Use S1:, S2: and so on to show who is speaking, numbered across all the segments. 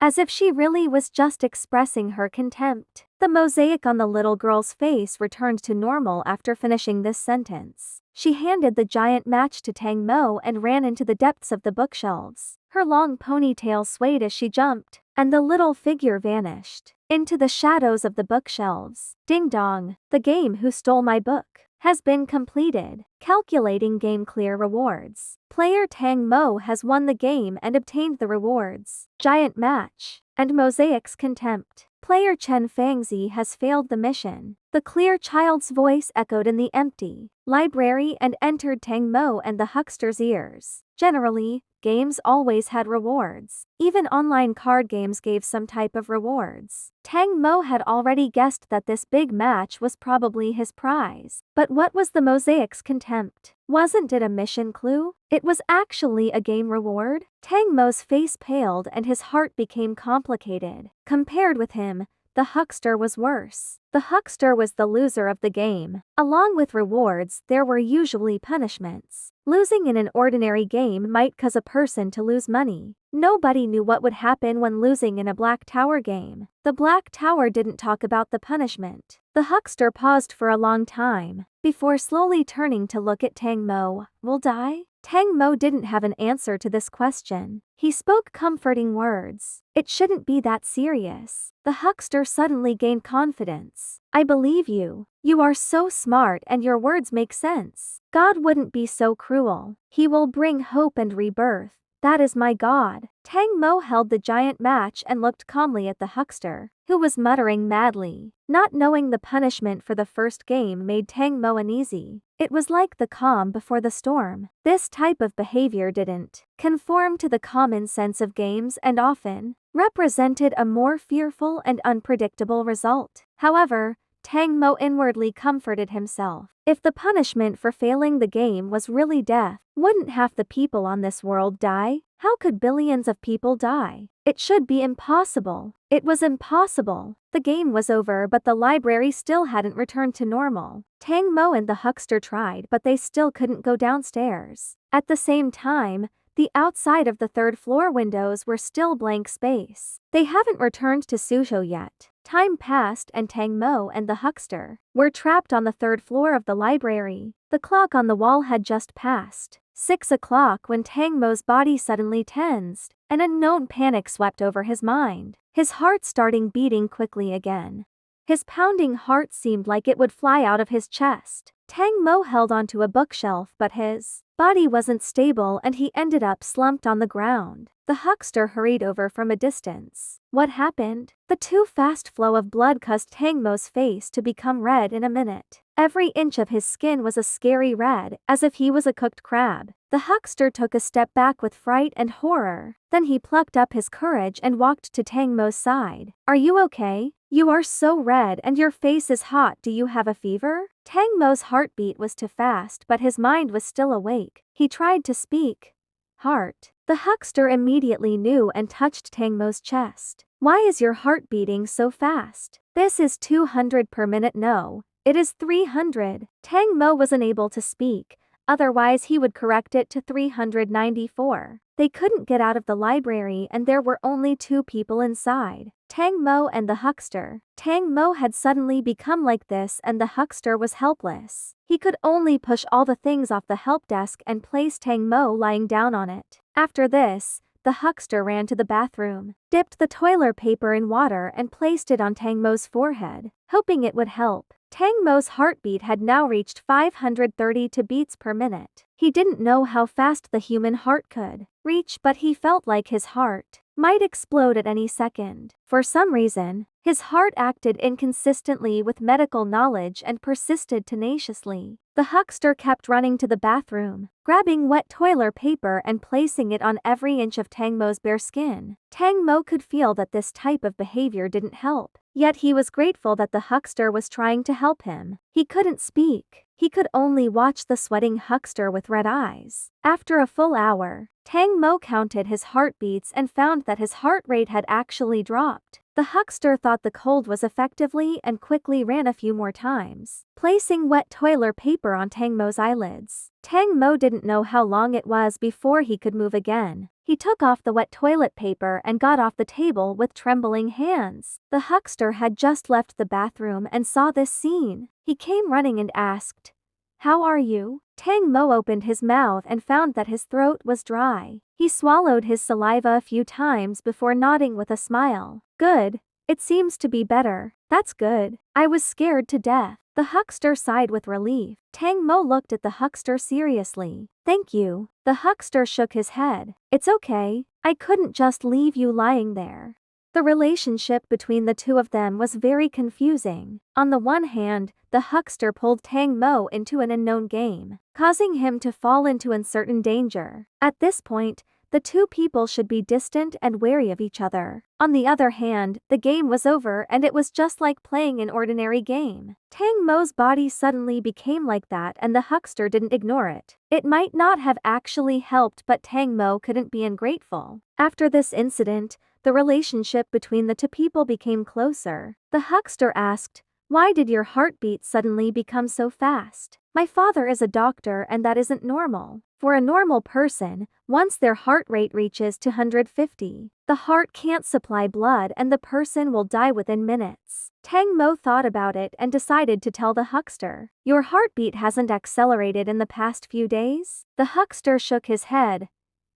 S1: as if she really was just expressing her contempt. The mosaic on the little girl's face returned to normal after finishing this sentence. She handed the giant match to Tang Mo and ran into the depths of the bookshelves. Her long ponytail swayed as she jumped, and the little figure vanished into the shadows of the bookshelves. Ding dong, the game Who Stole My Book has been completed. Calculating game clear rewards. Player Tang Mo has won the game and obtained the rewards: giant match and mosaic's contempt. Player Chen Fangzi has failed the mission. The clear child's voice echoed in the empty library and entered Tang Mo and the huckster's ears. Generally, games always had rewards. Even online card games gave some type of rewards. Tang Mo had already guessed that this big match was probably his prize. But what was the mosaic's contempt? Wasn't it a mission clue? It was actually a game reward? Tang Mo's face paled and his heart became complicated. Compared with him, the huckster was worse. The huckster was the loser of the game. Along with rewards, there were usually punishments. Losing in an ordinary game might cause a person to lose money. Nobody knew what would happen when losing in a Black Tower game. The Black Tower didn't talk about the punishment. The huckster paused for a long time, before slowly turning to look at Tang Mo. Will die? Tang Mo didn't have an answer to this question. He spoke comforting words. It shouldn't be that serious. The huckster suddenly gained confidence. I believe you. You are so smart and your words make sense. God wouldn't be so cruel. He will bring hope and rebirth. That is my God. Tang Mo held the giant match and looked calmly at the huckster, who was muttering madly. Not knowing the punishment for the first game made Tang Mo uneasy. It was like the calm before the storm. This type of behavior didn't conform to the common sense of games and often represented a more fearful and unpredictable result. However, Tang Mo inwardly comforted himself. If the punishment for failing the game was really death, wouldn't half the people on this world die? How could billions of people die? It should be impossible. It was impossible. The game was over, but the library still hadn't returned to normal. Tang Mo and the huckster tried, but they still couldn't go downstairs. At the same time, the outside of the third floor windows were still blank space. They haven't returned to Suzhou yet. Time passed and Tang Mo and the huckster were trapped on the third floor of the library. The clock on the wall had just passed 6 o'clock when Tang Mo's body suddenly tensed. An unknown panic swept over his mind. His heart starting beating quickly again. His pounding heart seemed like it would fly out of his chest. Tang Mo held onto a bookshelf, but his body wasn't stable and he ended up slumped on the ground. The huckster hurried over from a distance. What happened? The too fast flow of blood caused Tang Mo's face to become red in a minute. Every inch of his skin was a scary red, as if he was a cooked crab. The huckster took a step back with fright and horror. Then he plucked up his courage and walked to Tang Mo's side. Are you okay? You are so red and your face is hot. Do you have a fever? Tang Mo's heartbeat was too fast, but his mind was still awake. He tried to speak. Heart. The huckster immediately knew and touched Tang Mo's chest. Why is your heart beating so fast? This is 200 per minute. No, it is 300. Tang Mo was unable to speak, otherwise he would correct it to 394. They couldn't get out of the library and there were only 2 people inside. Tang Mo and the huckster. Tang Mo had suddenly become like this and the huckster was helpless. He could only push all the things off the help desk and place Tang Mo lying down on it. After this, the huckster ran to the bathroom, dipped the toilet paper in water and placed it on Tang Mo's forehead, hoping it would help. Tang Mo's heartbeat had now reached 532 beats per minute. He didn't know how fast the human heart could reach, but he felt like his heart might explode at any second. For some reason, his heart acted inconsistently with medical knowledge and persisted tenaciously. The huckster kept running to the bathroom, grabbing wet toilet paper and placing it on every inch of Tang Mo's bare skin. Tang Mo could feel that this type of behavior didn't help, yet he was grateful that the huckster was trying to help him. He couldn't speak. He could only watch the sweating huckster with red eyes. After a full hour, Tang Mo counted his heartbeats and found that his heart rate had actually dropped. The huckster thought the cold was effectively and quickly ran a few more times, placing wet toilet paper on Tang Mo's eyelids. Tang Mo didn't know how long it was before he could move again. He took off the wet toilet paper and got off the table with trembling hands. The huckster had just left the bathroom and saw this scene. He came running and asked, "How are you?" Tang Mo opened his mouth and found that his throat was dry. He swallowed his saliva a few times before nodding with a smile. "Good. It seems to be better." "That's good. I was scared to death." The huckster sighed with relief. Tang Mo looked at the huckster seriously. "Thank you." The huckster shook his head. "It's okay. I couldn't just leave you lying there." The relationship between the two of them was very confusing. On the one hand, the huckster pulled Tang Mo into an unknown game, causing him to fall into uncertain danger. At this point, the two people should be distant and wary of each other. On the other hand, the game was over and it was just like playing an ordinary game. Tang Mo's body suddenly became like that and the huckster didn't ignore it. It might not have actually helped, but Tang Mo couldn't be ungrateful. After this incident, the relationship between the two people became closer. The huckster asked, "Why did your heartbeat suddenly become so fast?" "My father is a doctor and that isn't normal. For a normal person, once their heart rate reaches 250, the heart can't supply blood and the person will die within minutes." Tang Mo thought about it and decided to tell the huckster, "Your heartbeat hasn't accelerated in the past few days?" The huckster shook his head.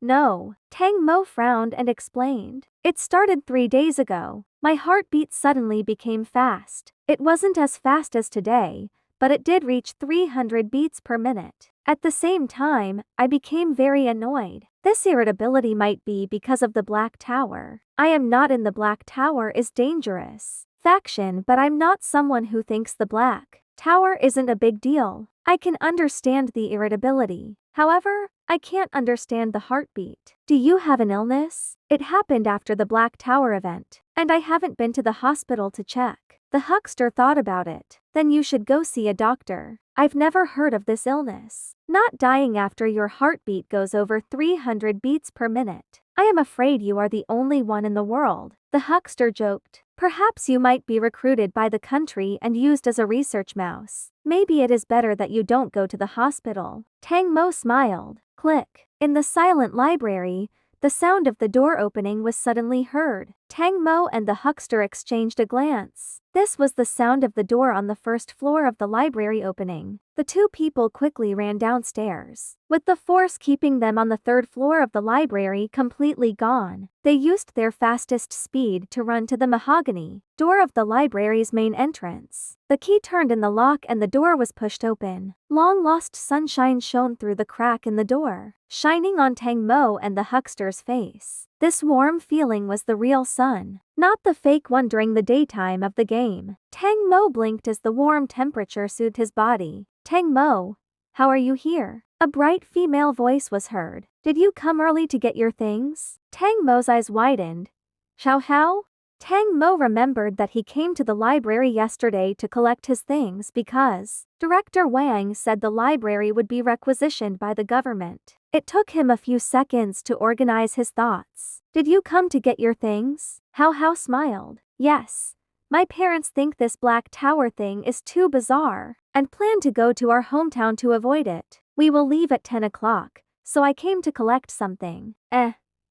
S1: "No." Tang Mo frowned and explained, "It started 3 days ago. My heartbeat suddenly became fast. It wasn't as fast as today, but it did reach 300 beats per minute. At the same time, I became very annoyed. This irritability might be because of the Black Tower. I am not in the Black Tower is dangerous faction, but I'm not someone who thinks the Black Tower isn't a big deal. I can understand the irritability. However, I can't understand the heartbeat. Do you have an illness? It happened after the Black Tower event, and I haven't been to the hospital to check." The huckster thought about it. "Then you should go see a doctor. I've never heard of this illness. Not dying after your heartbeat goes over 300 beats per minute. I am afraid you are the only one in the world." The huckster joked, "Perhaps you might be recruited by the country and used as a research mouse. Maybe it is better that you don't go to the hospital." Tang Mo smiled. Click. In the silent library, the sound of the door opening was suddenly heard. Tang Mo and the huckster exchanged a glance. This was the sound of the door on the first floor of the library opening. The two people quickly ran downstairs. With the force keeping them on the 3rd floor of the library completely gone, they used their fastest speed to run to the mahogany door of the library's main entrance. The key turned in the lock and the door was pushed open. Long-lost sunshine shone through the crack in the door, shining on Tang Mo and the huckster's face. This warm feeling was the real sun, not the fake one during the daytime of the game. Tang Mo blinked as the warm temperature soothed his body. "Tang Mo, how are you here?" A bright female voice was heard. "Did you come early to get your things?" Tang Mo's eyes widened. How? Tang Mo remembered that he came to the library yesterday to collect his things because Director Wang said the library would be requisitioned by the government. It took him a few seconds to organize his thoughts. "Did you come to get your things?" How smiled. "Yes. My parents think this Black Tower thing is too bizarre, and plan to go to our hometown to avoid it. We will leave at 10 o'clock, so I came to collect something."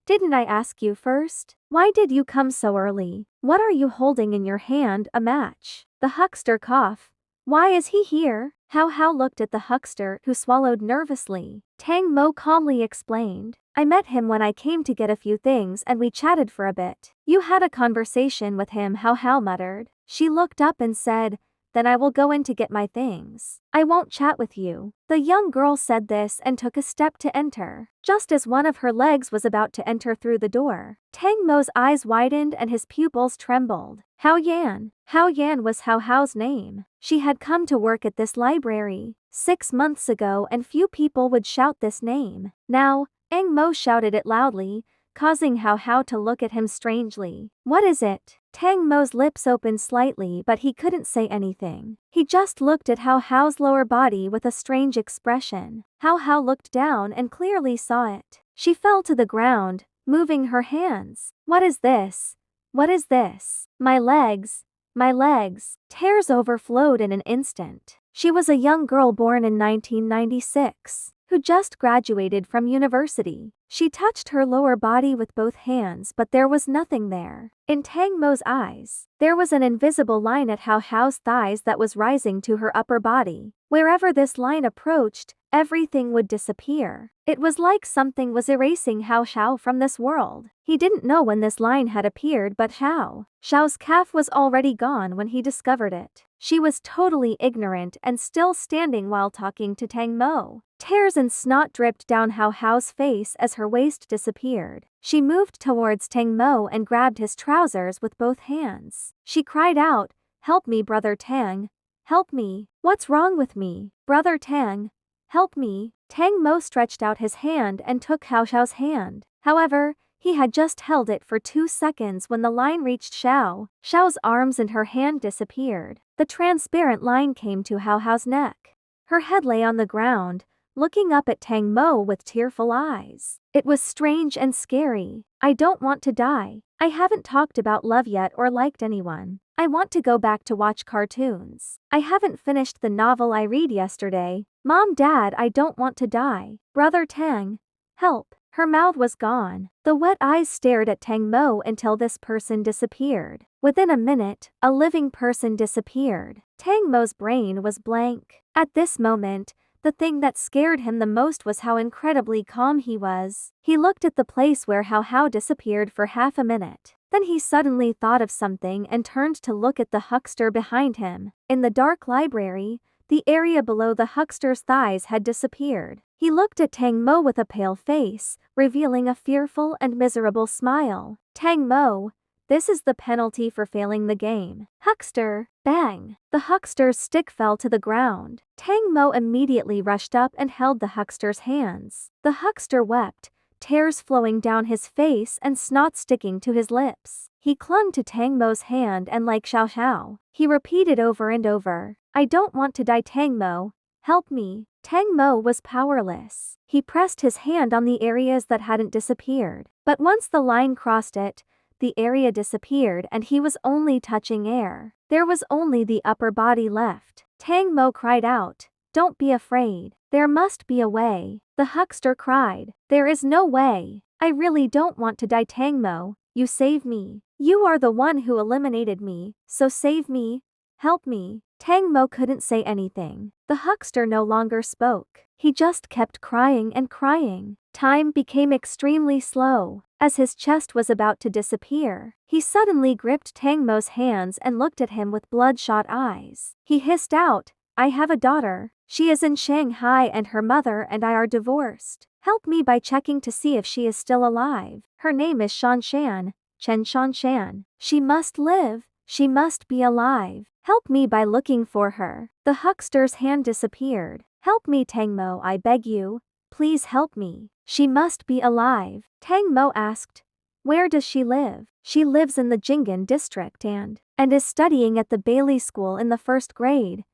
S1: Didn't I ask you first? Why did you come so early? What are you holding in your hand? A match. The huckster coughed. "Why is he here?" How looked at the huckster, who swallowed nervously. Tang Mo calmly explained, "I met him when I came to get a few things and we chatted for a bit." "You had a conversation with him?" How muttered. She looked up and said, "Then I will go in to get my things. I won't chat with you." The young girl said this and took a step to enter. Just as one of her legs was about to enter through the door, Tang Mo's eyes widened and his pupils trembled. Hao Yan. Hao Yan was Hao's name. She had come to work at this library 6 months ago and few people would shout this name. Now, Tang Mo shouted it loudly, causing Hao to look at him strangely. "What is it?" Tang Mo's lips opened slightly but he couldn't say anything. He just looked at Hao's lower body with a strange expression. Hao looked down and clearly saw it. She fell to the ground, moving her hands. What is this? What is this? My legs. My legs. Tears overflowed in an instant. She was a young girl born in 1996, who just graduated from university. She touched her lower body with both hands, but there was nothing there. In Tang Mo's eyes, there was an invisible line at Hao Hao's thighs that was rising to her upper body. Wherever this line approached, everything would disappear. It was like something was erasing Hao Hao from this world. He didn't know when this line had appeared, but Hao Hao's calf was already gone when he discovered it. She was totally ignorant and still standing while talking to Tang Mo. Tears and snot dripped down Hao Hao's face as her waist disappeared. She moved towards Tang Mo and grabbed his trousers with both hands. She cried out, "Help me, brother Tang! Help me! What's wrong with me? Brother Tang! Help me!" Tang Mo stretched out his hand and took Hao Hao's hand. However, he had just held it for 2 seconds when the line reached Hao Hao's arms and her hand disappeared. The transparent line came to Hao Hao's neck. Her head lay on the ground, looking up at Tang Mo with tearful eyes. It was strange and scary. "I don't want to die. I haven't talked about love yet or liked anyone. I want to go back to watch cartoons. I haven't finished the novel I read yesterday. Mom, Dad, I don't want to die. Brother Tang, help." Her mouth was gone. The wet eyes stared at Tang Mo until this person disappeared. Within a minute, a living person disappeared. Tang Mo's brain was blank. At this moment, the thing that scared him the most was how incredibly calm he was. He looked at the place where Hao Hao disappeared for half a minute. Then he suddenly thought of something and turned to look at the huckster behind him. In the dark library, the area below the huckster's thighs had disappeared. He looked at Tang Mo with a pale face, revealing a fearful and miserable smile. "Tang Mo, this is the penalty for failing the game." Huckster, bang! The huckster's stick fell to the ground. Tang Mo immediately rushed up and held the huckster's hands. The huckster wept, tears flowing down his face and snot sticking to his lips. He clung to Tang Mo's hand and like Hao Hao, he repeated over and over, "I don't want to die, Tang Mo. Help me." Tang Mo was powerless. He pressed his hand on the areas that hadn't disappeared. But once the line crossed it, the area disappeared and he was only touching air. There was only the upper body left. Tang Mo cried out, "Don't be afraid. There must be a way." The huckster cried, "There is no way. I really don't want to die, Tang Mo. You save me. You are the one who eliminated me, so save me. Help me." Tang Mo couldn't say anything. The huckster no longer spoke. He just kept crying and crying. Time became extremely slow. As his chest was about to disappear, he suddenly gripped Tang Mo's hands and looked at him with bloodshot eyes. He hissed out, "I have a daughter. She is in Shanghai and her mother and I are divorced. Help me by checking to see if she is still alive. Her name is Shan Shan, Chen Shan Shan. She must live. She must be alive. Help me by looking for her." The huckster's hand disappeared. "Help me, Tang Mo, I beg you. Please help me. She must be alive." Tang Mo asked, "Where does she live?" "She lives in the Jinggan district and is studying at the Bailey School in the 1st grade.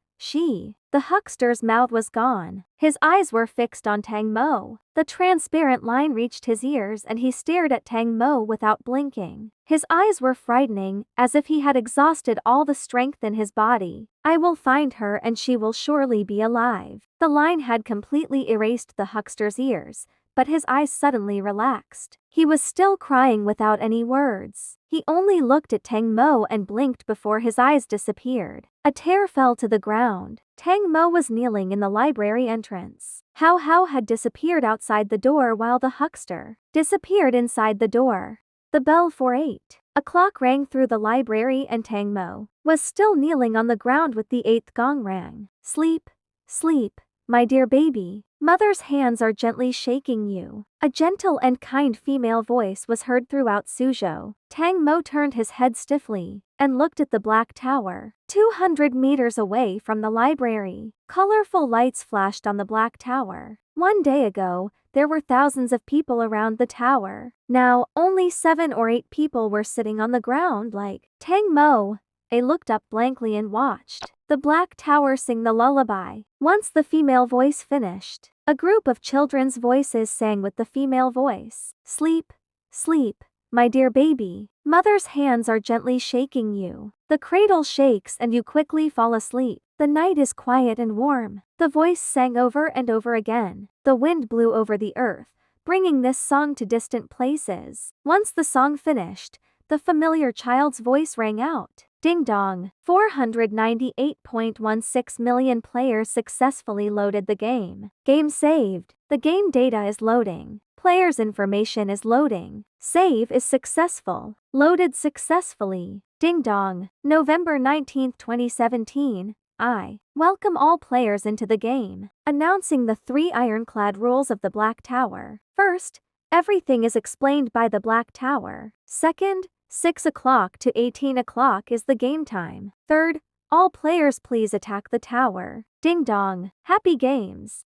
S1: The huckster's mouth was gone. His eyes were fixed on Tang Mo. The transparent line reached his ears and he stared at Tang Mo without blinking. His eyes were frightening, as if he had exhausted all the strength in his body. "I will find her and she will surely be alive." The line had completely erased the huckster's ears, but his eyes suddenly relaxed. He was still crying without any words. He only looked at Tang Mo and blinked before his eyes disappeared. A tear fell to the ground. Tang Mo was kneeling in the library entrance. Hao Hao had disappeared outside the door while the huckster disappeared inside the door. The bell for 8 o'clock rang through the library and Tang Mo was still kneeling on the ground with the 8th gong rang. "Sleep, sleep, my dear baby. Mother's hands are gently shaking you." A gentle and kind female voice was heard throughout Suzhou. Tang Mo turned his head stiffly and looked at the black tower. 200 meters away from the library, colorful lights flashed on the black tower. One day ago, there were thousands of people around the tower. Now, only 7 or 8 people were sitting on the ground like Tang Mo. They looked up blankly and watched. The Black Tower sing the lullaby. Once the female voice finished, a group of children's voices sang with the female voice. Sleep, sleep, my dear baby. Mother's hands are gently shaking you. The cradle shakes and you quickly fall asleep. The night is quiet and warm. The voice sang over and over again. The wind blew over the earth, bringing this song to distant places. Once the song finished, the familiar child's voice rang out. Ding dong. 498.16 million players successfully loaded the game. Game saved. The game data is loading. Player's information is loading. Save is successful. Loaded successfully. Ding dong. November 19, 2017. I welcome all players into the game. Announcing the 3 ironclad rules of the Black Tower. First, everything is explained by the Black Tower. Second, 6 o'clock to 18 o'clock is the game time. Third, all players please attack the tower. Ding dong. Happy games.